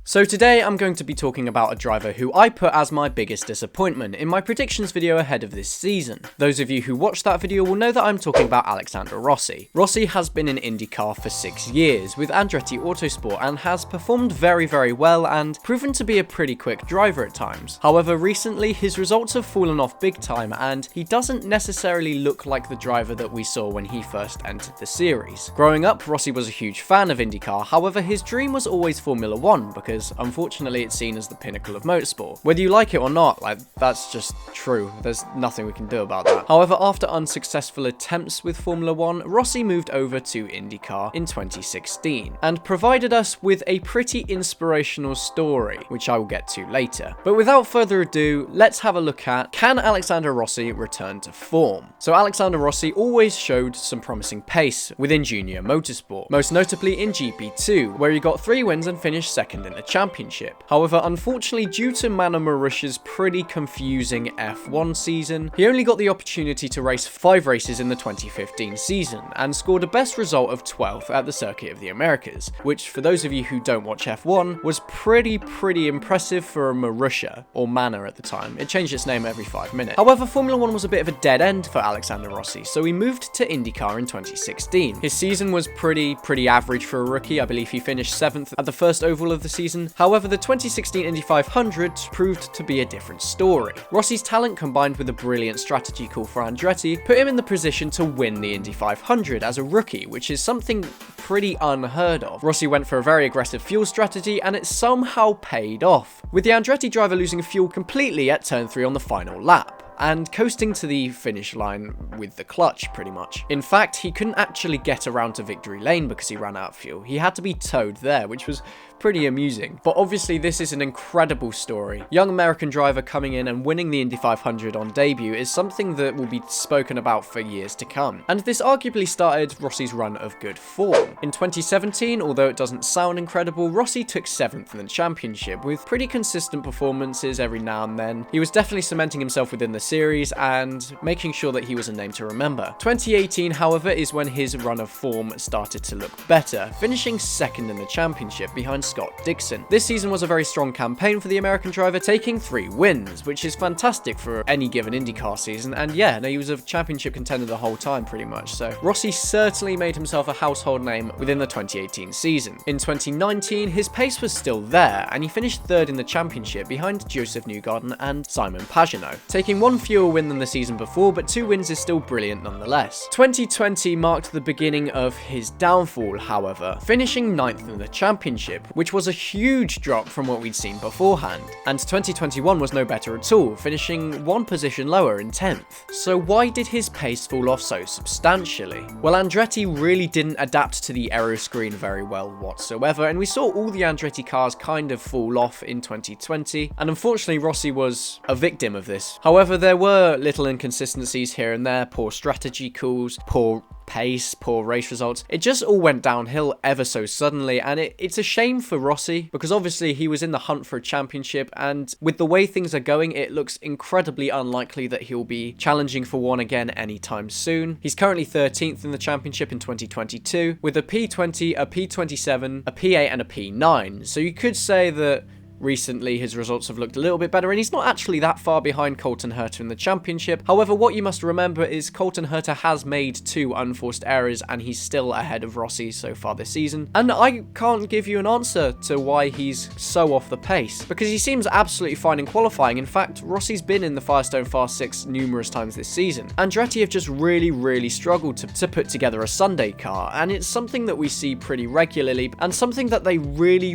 So today I'm going to be talking about a driver who I put as my biggest disappointment in my predictions video ahead of this season. Those of you who watched that video will know that I'm talking about Alexander Rossi. Rossi has been in IndyCar for 6 years with Andretti Autosport and has performed very well and proven to be a pretty quick driver at times. However, recently his results have fallen off big time and he doesn't necessarily look like the driver that we saw when he first entered the series. Growing up, Rossi was a huge fan of IndyCar, however his dream was always Formula 1 because unfortunately it's seen as the pinnacle of motorsport. Whether you like it or not, that's just true. There's nothing we can do about that. However, after unsuccessful attempts with Formula 1, Rossi moved over to IndyCar in 2016 and provided us with a pretty inspirational story, which I will get to later. But without further ado, let's have a look at, can Alexander Rossi return to form? So Alexander Rossi always showed some promising pace within junior motorsport, most notably in GP2, where he got 3 wins and finished second in the championship. However, unfortunately, due to Mano Marusha's pretty confusing F1 season, he only got the opportunity to race 5 races in the 2015 season and scored a best result of 12th at the Circuit of the Americas, which for those of you who don't watch F1 was pretty impressive for Marusha, or Mano at the time. It changed its name every 5 minutes. However, Formula 1 was a bit of a dead end for Alexander Rossi, so he moved to IndyCar in 2016. His season was pretty average for a rookie. I believe he finished 7th at the first oval of the season. However, the 2016 Indy 500 proved to be a different story. Rossi's talent combined with a brilliant strategy call for Andretti put him in the position to win the Indy 500 as a rookie, which is something pretty unheard of. Rossi went for a very aggressive fuel strategy and it somehow paid off, with the Andretti driver losing fuel completely at turn 3 on the final lap and coasting to the finish line with the clutch, pretty much. In fact, he couldn't actually get around to victory lane because he ran out of fuel. He had to be towed there, which was pretty amusing. But obviously this is an incredible story. Young American driver coming in and winning the Indy 500 on debut is something that will be spoken about for years to come. And this arguably started Rossi's run of good form. In 2017, although it doesn't sound incredible, Rossi took 7th in the championship with pretty consistent performances every now and then. He was definitely cementing himself within the series and making sure that he was a name to remember. 2018, however, is when his run of form started to look better, finishing 2nd in the championship behind Scott Dixon. This season was a very strong campaign for the American driver, taking 3 wins, which is fantastic for any given IndyCar season, and yeah, no, he was a championship contender the whole time pretty much, so Rossi certainly made himself a household name within the 2018 season. In 2019, his pace was still there, and he finished 3rd in the championship behind Joseph Newgarden and Simon Pagenaud, taking 1 fewer win than the season before, but 2 wins is still brilliant nonetheless. 2020 marked the beginning of his downfall, however, finishing 9th in the championship, which was a huge drop from what we'd seen beforehand. And 2021 was no better at all, finishing 1 position lower in 10th. So why did his pace fall off so substantially? Well, Andretti really didn't adapt to the aero screen very well whatsoever, and we saw all the Andretti cars kind of fall off in 2020, and unfortunately Rossi was a victim of this. However, there were little inconsistencies here and there, poor strategy calls, poor pace, poor race results. It just all went downhill ever so suddenly, and it's a shame for Rossi because obviously he was in the hunt for a championship, and with the way things are going, it looks incredibly unlikely that he'll be challenging for one again anytime soon. He's currently 13th in the championship in 2022 with a P20, a P27, a P8 and a P9. So you could say that recently his results have looked a little bit better, and he's not actually that far behind Colton Herta in the championship. However, what you must remember is Colton Herta has made 2 unforced errors and he's still ahead of Rossi so far this season. And I can't give you an answer to why he's so off the pace, because he seems absolutely fine in qualifying. In fact, Rossi's been in the Firestone Fast 6 numerous times this season. Andretti have just really struggled to put together a Sunday car, and it's something that we see pretty regularly and something that they really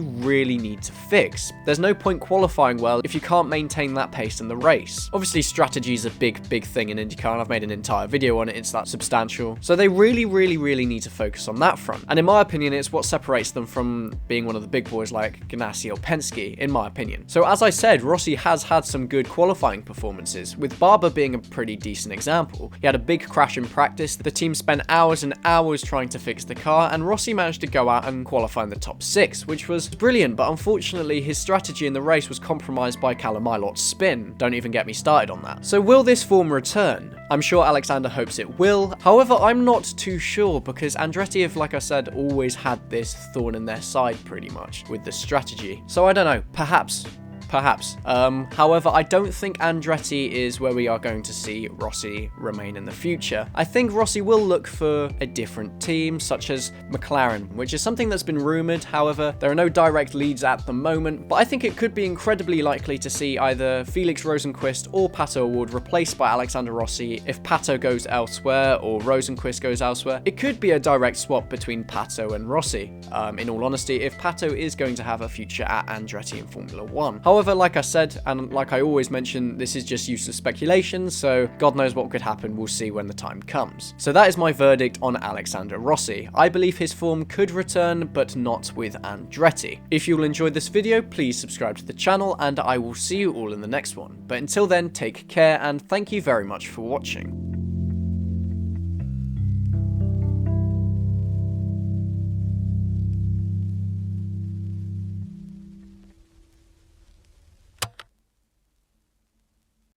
need to fix. There's no point qualifying well if you can't maintain that pace in the race. Obviously, strategy is a big thing in IndyCar, and I've made an entire video on it. It's that substantial. So they really need to focus on that front. And in my opinion, it's what separates them from being one of the big boys like Ganassi or Penske, in my opinion. So as I said, Rossi has had some good qualifying performances, with Barber being a pretty decent example. He had a big crash in practice. The team spent hours and hours trying to fix the car, and Rossi managed to go out and qualify in the top 6, which was brilliant, but unfortunately his strategy strategy in the race was compromised by Callum Ilot's spin. Don't even get me started on that. So will this form return? I'm sure Alexander hopes it will. However, I'm not too sure because Andretti have, like I said, always had this thorn in their side pretty much with the strategy. So I don't know, perhaps. However, I don't think Andretti is where we are going to see Rossi remain in the future. I think Rossi will look for a different team, such as McLaren, which is something that's been rumoured. However, there are no direct leads at the moment, but I think it could be incredibly likely to see either Felix Rosenqvist or Pato O'Ward replaced by Alexander Rossi if Pato goes elsewhere or Rosenqvist goes elsewhere. It could be a direct swap between Pato and Rossi, in all honesty, if Pato is going to have a future at Andretti in Formula 1. However, like I said, and like I always mention, this is just useless speculation, so God knows what could happen, we'll see when the time comes. So that is my verdict on Alexander Rossi. I believe his form could return, but not with Andretti. If you all enjoyed this video, please subscribe to the channel, and I will see you all in the next one. But until then, take care, and thank you very much for watching.